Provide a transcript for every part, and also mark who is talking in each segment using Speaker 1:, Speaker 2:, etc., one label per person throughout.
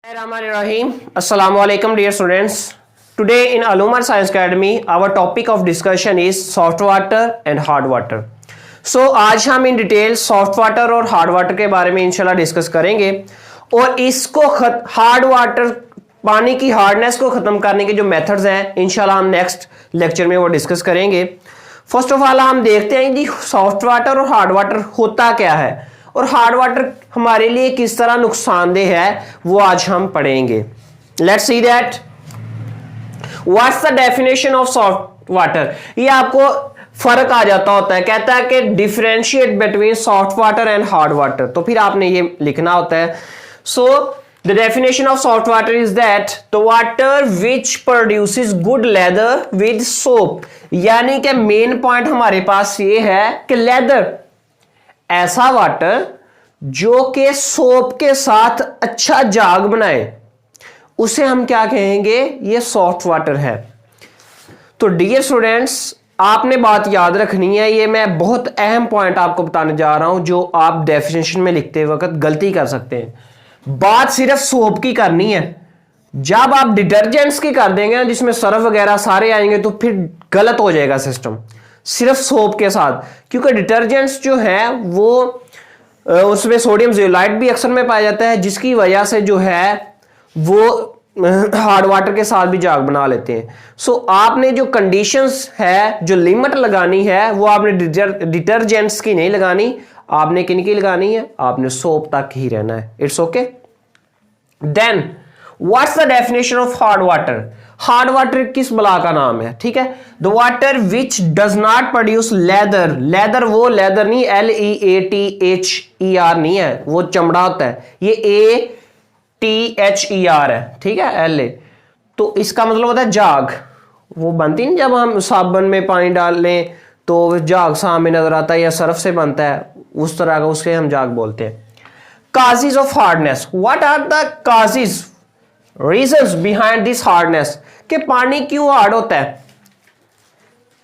Speaker 1: Bismillahirrahmanirrahim. Assalamu alaikum dear students. Today in Alumar Science Academy our topic of discussion is soft water and hard water. So आज हम in detail soft water और hard water के बारे में इंशाल्लाह discuss करेंगे और इसको हार्ड वाटर पानी की हार्डनेस को ख़त्म करने के जो मेथड्स हैं इंशाल्लाह हम नेक्स्ट लेक्चर में वो डिस्कस करेंगे। फर्स्ट ऑफ ऑल हम देखते हैं कि सॉफ्ट वाटर और हार्ड वाटर होता क्या है और हार्ड वाटर हमारे लिए किस तरह नुकसानदेह है वो आज हम पढ़ेंगे। Let's see that what's the definition of soft water. ये आपको फर्क आ जाता होता है, कहता है कि differentiate between soft water and hard water, तो फिर आपने ये लिखना होता है। So the definition of soft water is that the water which produces good lather with soap, यानी कि मेन पॉइंट हमारे पास ये है कि लेदर, ऐसा वाटर जो कि सोप के साथ अच्छा जाग बनाए, उसे हम क्या कहेंगे, ये सॉफ्ट वाटर है। तो डियर स्टूडेंट्स आपने बात याद रखनी है, ये मैं बहुत अहम पॉइंट आपको बताने जा रहा हूं जो आप डेफिनेशन में लिखते वक्त गलती कर सकते हैं। बात सिर्फ सोप की करनी है, जब आप डिटर्जेंट्स की कर देंगे ना जिसमें सर्फ वगैरह सारे आएंगे तो फिर गलत हो जाएगा सिस्टम, सिर्फ सोप के साथ, क्योंकि डिटर्जेंट्स जो है वो उसमें सोडियम ज़ियोलाइट भी अक्सर में पाया जाता है, जिसकी वजह से जो है वो हार्ड वाटर के साथ भी जाग बना लेते हैं। सो आपने जो कंडीशंस है, जो लिमिट लगानी है, वो आपने डिटर्जेंट्स की नहीं लगानी, आपने किनकी लगानी है, आपने सोप तक ही रहना है। It's okay. Then what's the definition of hard water. Hard water किस बला का नाम है, ठीक है। The water which does not produce lather, lather वो लेदर नहीं, LEATHER नहीं है, वो चमड़ा होता है, ये ATHER है, ठीक है, LA। तो इसका मतलब होता है जाग, वो बनती नहीं जब हम साबुन में पानी डाल लें तो जाग सामने नजर आता है या सर्फ से बनता है, उस तरह का, उसके हम जाग बोलते हैं। Causes of hardness, what are the causes, reasons behind this hardness, कि पानी क्यों हार्ड होता है,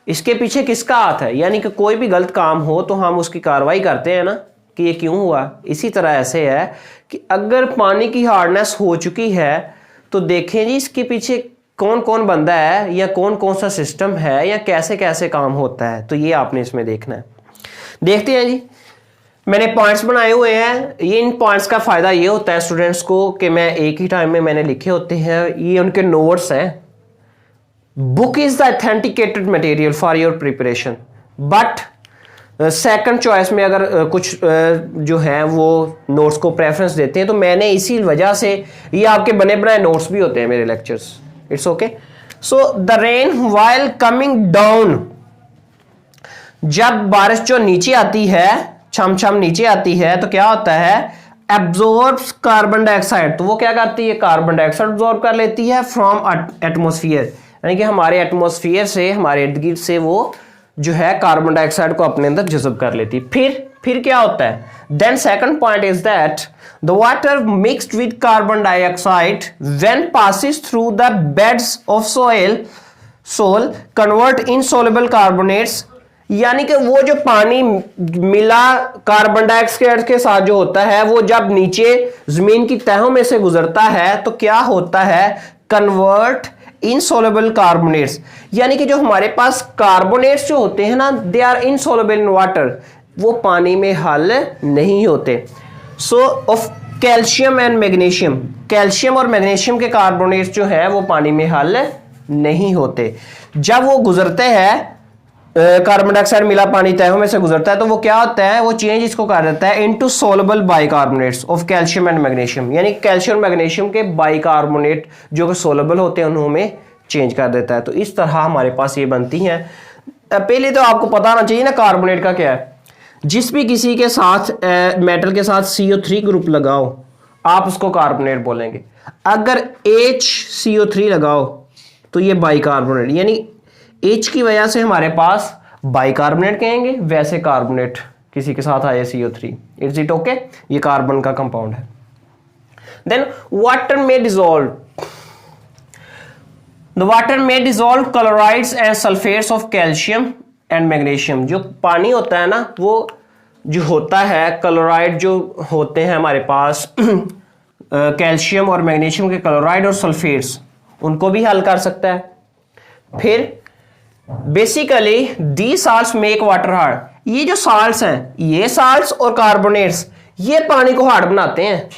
Speaker 1: इसके पीछे किसका हाथ है, यानी कि कोई भी गलत काम हो तो हम उसकी कार्रवाई करते हैं ना कि ये क्यों हुआ। इसी तरह ऐसे है कि अगर पानी की हार्डनेस हो चुकी है तो देखें जी इसके पीछे कौन कौन बंदा है या कौन कौन सा सिस्टम है या कैसे कैसे काम होता है, तो ये आपने इसमें देखना है। देखते हैं जी, मैंने पॉइंट्स बनाए हुए हैं। ये इन पॉइंट्स का फायदा ये होता है स्टूडेंट्स को कि मैं एक ही टाइम में मैंने लिखे होते हैं, ये उनके नोट्स हैं। Book is the authenticated material for your preparation, but second choice में अगर कुछ जो है वो नोट्स को प्रेफरेंस देते हैं, तो मैंने इसी वजह से ये आपके बने बनाए नोट्स भी होते हैं मेरे lectures. It's okay. So the rain while coming down, जब बारिश जो नीचे आती है, छम छम नीचे आती है, तो क्या होता है, एब्जॉर्ब्स कार्बन डाइऑक्साइड, तो वो क्या करती है, कार्बन डाइऑक्साइड एब्जॉर्ब कर लेती है फ्रॉम एटमॉस्फेयर, यानी कि हमारे एटमॉस्फेयर से, हमारे इर्द गिर्द से वो जो है कार्बन डाइऑक्साइड को अपने अंदर जज़ब कर लेती है। फिर क्या होता है, then second point is that the water mixed with carbon dioxide when passes through the beds of soil convert insoluble carbonates, यानी कि वो जो पानी मिला कार्बन डाइऑक्साइड के साथ जो होता है, वो जब नीचे जमीन की तहों में से गुजरता है तो क्या होता है, कन्वर्ट इनसॉल्युबल कार्बोनेट्स, यानी कि जो हमारे पास कार्बोनेट्स जो होते हैं ना, they are insoluble in water, वो पानी में हल नहीं होते। So of calcium and magnesium, calcium और मैग्नीशियम के कार्बोनेट्स जो है वो पानी में हल नहीं होते। जब वो गुजरते हैं, कार्बन डाइऑक्साइड मिला पानी तहों में से गुजरता है, तो वो क्या होता है, वो चेंज इसको कर देता है into soluble bicarbonates of calcium and magnesium, यानी कैल्शियम और मैग्नीशियम के बाइकार्बोनेट जो कि सोलबल होते हैं उन्होंने चेंज कर देता है। तो इस तरह हमारे पास ये बनती हैं। पहले तो आपको पता होना चाहिए ना कार्बोनेट का क्या है। जिस भी किसी के साथ मेटल के साथ CO3 ग्रुप लगाओ आप उसको कार्बोनेट बोलेंगे, अगर HCO3 लगाओ तो ये बाइकार्बोनेट, यानी H की वजह से हमारे पास बाइकार्बोनेट कहेंगे, वैसे कार्बोनेट किसी के साथ आए CO3। इट्स इट ओके, ये कार्बन का कंपाउंड है। देन वाटर में डिसॉल्व, द वाटर में dissolve chlorides and sulphates of calcium and magnesium. जो पानी होता है ना, वो जो होता है क्लोराइड जो होते हैं हमारे पास कैल्शियम और मैग्नीशियम के क्लोराइड और सल्फेट्स, उनको भी हल कर सकता है। फिर basically the salts make water hard. ये जो साल्ट्स हैं, ये साल्ट्स और कार्बोनेट्स, ये पानी को हार्ड बनाते हैं।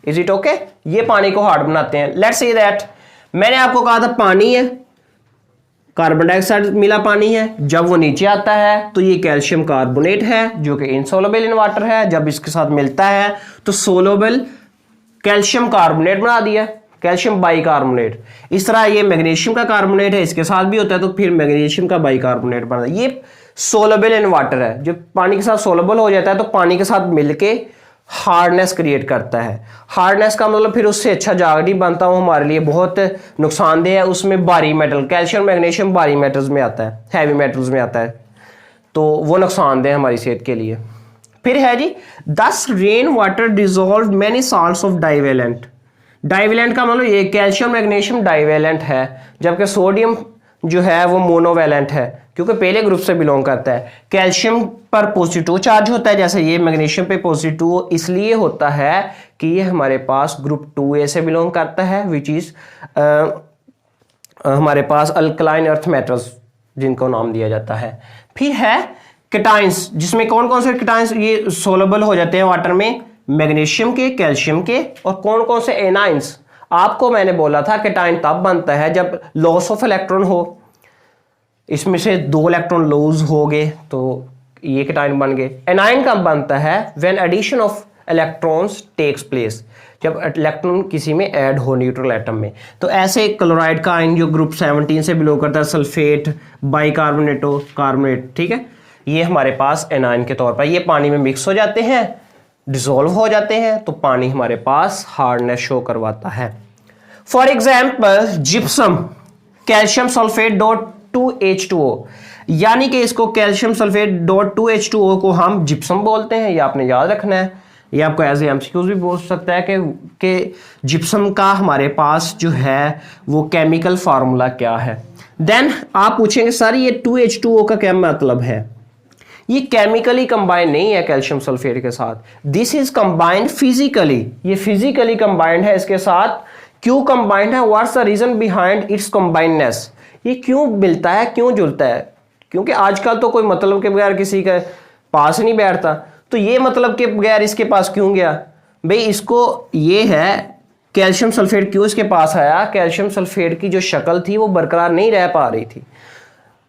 Speaker 1: Is it okay? ये पानी को हार्ड बनाते हैं। लेट्स से दैट मैंने आपको कहा था पानी है, कार्बन डाइऑक्साइड मिला पानी है, जब वो नीचे आता है तो ये कैल्शियम कार्बोनेट है जो कि इनसोल्युबल इन वाटर है, जब इसके साथ मिलता है तो सोल्युबल कैल्शियम कार्बोनेट बना दिया, कैल्शियम बाइकार्बोनेट। इस तरह ये मैग्नीशियम का कार्बोनेट है, इसके साथ भी होता है तो फिर मैग्नीशियम का बाइकार्बोनेट बना दिया। ये सोल्युबल इन वाटर है, जब पानी के साथ सोल्युबल हो जाता है तो पानी के साथ मिलके हार्डनेस क्रिएट करता है। हार्डनेस का मतलब फिर उससे अच्छा जाग नहीं बनता, वो हमारे लिए बहुत नुकसानदेह है। उसमें भारी मेटल, कैल्शियम मैग्नीशियम भारी मेटल्स में आता है, हैवी मेटल्स में आता है, तो वो नुकसानदेह है हमारी सेहत के लिए। फिर है जी, दस rain water dissolve many salts of divalent. Divalent का मतलब ये कैल्शियम मैग्नीशियम डाइवेलेंट है, जबकि सोडियम जो है वो मोनोवेलेंट है, क्योंकि पहले ग्रुप से बिलोंग करता है। कैल्शियम पर पॉजिटिव चार्ज होता है, जैसे ये मैग्नीशियम पे पॉजिटिव इसलिए होता है कि ये हमारे पास ग्रुप 2A से बिलोंग करता है, विच इज हमारे पास अल्कलाइन अर्थ मेटल्स जिनको नाम दिया जाता है। फिर है केटाइंस, जिसमें कौन कौन से केटाइंस ये सोलबल हो जाते हैं वाटर में, मैग्नीशियम के, कैल्शियम के, और कौन कौन से एनाइंस। आपको मैंने बोला था केटाइन तब बनता है जब लॉस ऑफ इलेक्ट्रॉन हो, इसमें से 2 इलेक्ट्रॉन लूज हो गए तो ये केटाइन बन गए। एनाइन कब बनता है? When addition of electrons takes place, जब इलेक्ट्रॉन किसी में ऐड हो न्यूट्रल एटम में। तो ऐसे क्लोराइड का आयन जो ग्रुप 17 से बिलोंग करता है, सल्फेट, बाइकार्बोनेटो, कार्बोनेट, ठीक है, ये हमारे पास एनाइन के तौर पर ये पानी में मिक्स हो जाते हैं, डिसॉल्व हो जाते हैं, तो पानी हमारे पास हार्डनेस शो करवाता है। For example gypsum, calcium sulphate dot 2H2O, यानी कि इसको कैल्शियम सल्फेट डॉट 2H2O को हम जिप्सम बोलते हैं, ये आपने याद रखना है। ये आपको एज एमसीक्यूज भी बोल सकता है कि जिप्सम का हमारे पास जो है वो केमिकल फार्मूला क्या है। देन आप पूछेंगे सर ये 2H2O का क्या मतलब है? ये केमिकली कंबाइंड नहीं है कैल्शियम सल्फेट के साथ, दिस इज कंबाइंड फिजिकली, ये फिजिकली कंबाइंड है इसके साथ। क्यों कंबाइंड है? What's the reason behind its combinedness? ये क्यों मिलता है, क्यों जुड़ता है? क्योंकि आजकल तो कोई मतलब के बगैर किसी के पास नहीं बैठता, तो ये मतलब के बगैर इसके पास क्यों गया भाई? इसको ये है कैल्शियम सल्फेट क्यों इसके पास आया? कैल्शियम सल्फेट की जो शक्ल थी वो बरकरार नहीं रह पा रही थी।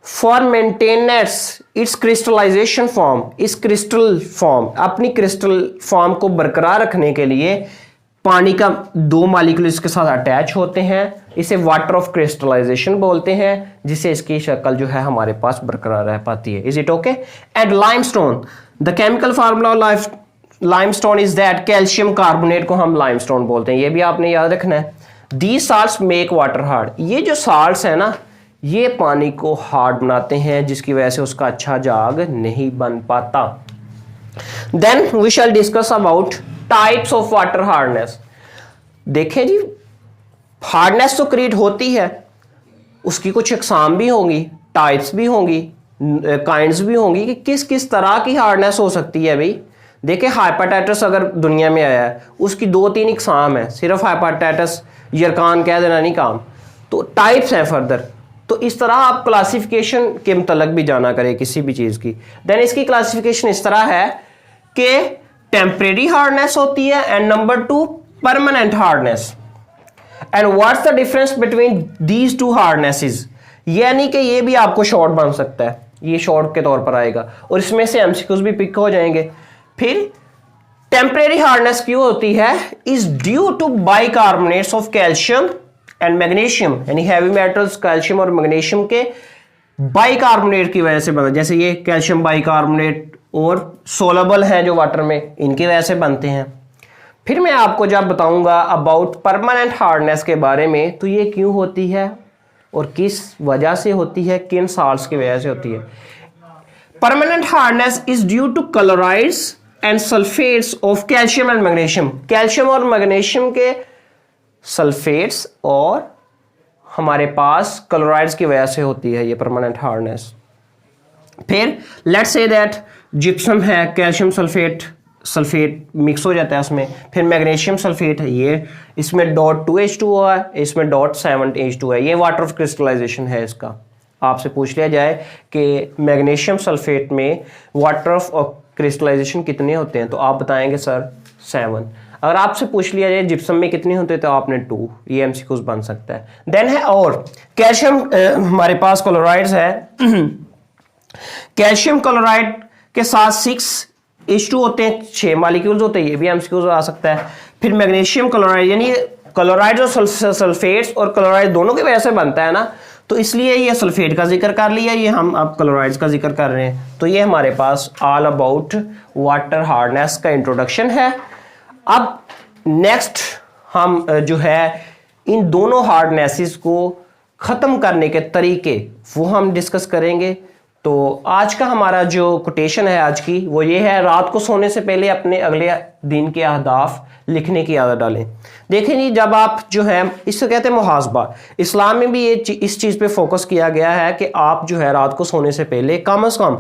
Speaker 1: For maintenance its crystallization form, इस क्रिस्टल फॉर्म, अपनी क्रिस्टल फॉर्म को बरकरार रखने के लिए पानी का 2 मॉलिक्यूल इसके साथ अटैच होते हैं, इसे वाटर ऑफ क्रिस्टलाइजेशन बोलते हैं, जिससे इसकी शक्ल जो है हमारे पास बरकरार रह पाती है। Is it okay? And limestone, the chemical formula of limestone is that, calcium carbonate को हम लाइमस्टोन बोलते हैं, ये भी आपने याद रखना है। These salts make water hard, ये जो साल्ट्स है ना ये पानी को हार्ड बनाते हैं, जिसकी वजह से उसका अच्छा जाग नहीं बन पाता। Then we shall discuss about types of water hardness. देखें जी, हार्डनेस तो क्रिएट होती है, उसकी कुछ इकसाम भी होंगी, टाइप्स भी होंगी, काइंड्स भी होंगी कि किस किस तरह की हार्डनेस हो सकती है भाई। देखिए हाइपाटाइटस अगर दुनिया में आया है उसकी 2-3 इकसाम है, सिर्फ हाइपाटाइटस यरकान कह देना नहीं काम, तो टाइप्स हैं फर्दर। तो इस तरह आप क्लासिफिकेशन के मतलब भी जाना करें किसी भी चीज की। देन इसकी क्लासिफिकेशन इस तरह है कि टेम्परेरी हार्डनेस होती है, and number 2 permanent hardness. And what's the difference between these 2 हार्डनेसेस, यानी कि ये भी आपको शॉर्ट बन सकता है, ये शॉर्ट के तौर पर आएगा और इसमें से एमसीक्यूज भी पिक हो जाएंगे। फिर टेम्परेरी हार्डनेस क्यों होती है? Is due to bicarbonates of calcium and magnesium, यानी हैवी मेटल्स कैल्शियम और मैग्नीशियम के बाइकार्बोनेट की वजह से बना, जैसे ये कैल्शियम बाइकार्बोनेट और सोलबल हैं जो वाटर में, इनकी वजह से बनते हैं। फिर मैं आपको जब बताऊंगा अबाउट परमानेंट हार्डनेस के बारे में, तो ये क्यों होती है और किस वजह से होती है, किन साल्ट्स की वजह से होती है। Permanent hardness is due to chlorides and sulphates of calcium and magnesium, calcium और मैग्नीशियम के सल्फेट्स और हमारे पास क्लोराइड्स की वजह से होती है ये परमानेंट हार्डनेस। फिर लेट्स से दैट जिप्सम है, कैल्शियम सल्फेट सल्फेट मिक्स हो जाता है उसमें, फिर मैग्नीशियम सल्फेट है ये, इसमें डॉट 2H2O है, इसमें डॉट 7H2 है, ये वाटर ऑफ क्रिस्टलाइजेशन है इसका। आपसे पूछ लिया जाए कि मैग्नीशियम सल्फेट में वाटर ऑफ क्रिस्टलाइजेशन कितने होते हैं तो आप बताएंगे सर 7। अगर आपसे पूछ लिया जाए जिप्सम में कितने होते हैं तो आपने 2, ये एमसीक्यूज बन सकता है। देन है और कैल्शियम, हमारे पास क्लोराइड्स है कैल्शियम क्लोराइड के साथ 6H2 होते हैं, 6 मॉलिक्यूल्स होते हैं, ये भी एमसीक्यूज आ सकता है। फिर मैग्नीशियम क्लोराइड, यानी क्लोराइड और सल्फेट्स और क्लोराइड दोनों की वजह से बनता है ना, तो इसलिए ये सल्फेट का जिक्र कर लिया, ये हम अब क्लोराइड्स का जिक्र कर रहे हैं। तो ये हमारे पास ऑल अबाउट वाटर हार्डनेस का इंट्रोडक्शन है। अब नेक्स्ट हम जो है इन दोनों हार्डनेसेस को ख़त्म करने के तरीके वो हम डिस्कस करेंगे। तो आज का हमारा जो कोटेशन है आज की वो ये है, रात को सोने से पहले अपने अगले दिन के अहदाफ लिखने की आदत डालें। देखें जी, जब आप जो है इससे कहते हैं मुहासबा, इस्लाम में भी ये इस चीज़ पे फोकस किया गया है कि आप जो है रात को सोने से पहले कम से कम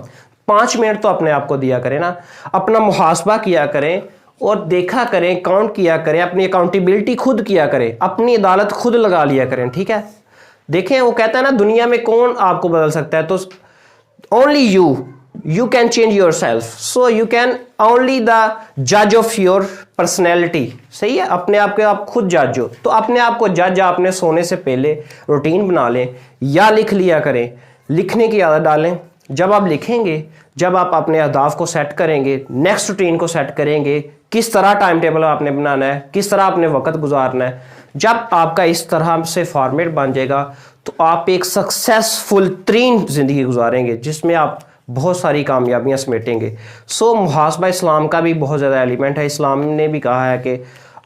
Speaker 1: 5 मिनट तो अपने आप को दिया करें ना, अपना मुहासबा किया करें और देखा करें, काउंट किया करें, अपनी अकाउंटेबिलिटी खुद किया करें, अपनी अदालत खुद लगा लिया करें, ठीक है। देखें वो कहता है ना, दुनिया में कौन आपको बदल सकता है, तो only you can change yourself, so you can only the judge of your personality। सही है, अपने आप के आप खुद जज हो, तो अपने आप को जज आपने सोने से पहले रूटीन बना लें या लिख लिया करें, लिखने की आदत डालें। जब आप लिखेंगे, जब आप अपने अहदाफ को सेट करेंगे, नेक्स्ट रूटीन को सेट करेंगे, किस तरह टाइम टेबल आपने बनाना है, किस तरह आपने वक्त गुजारना है, जब आपका इस तरह से फॉर्मेट बन जाएगा तो आप एक सक्सेसफुल तरीन ज़िंदगी गुजारेंगे जिसमें आप बहुत सारी कामयाबियां समेटेंगे। सो मुहासबा इस्लाम का भी बहुत ज़्यादा एलिमेंट है। इस्लाम ने भी कहा है कि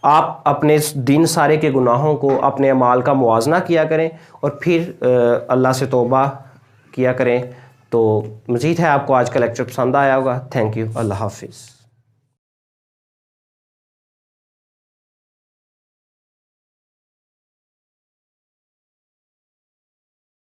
Speaker 1: आप अपने दिन सारे के गुनाहों को, अपने अमाल का मुआजना किया करें और फिर अल्लाह से तौबा किया करें। तो मज़ीद है, आपको आज का लेक्चर पसंद आया होगा। थैंक यू, अल्लाह हाफिज़।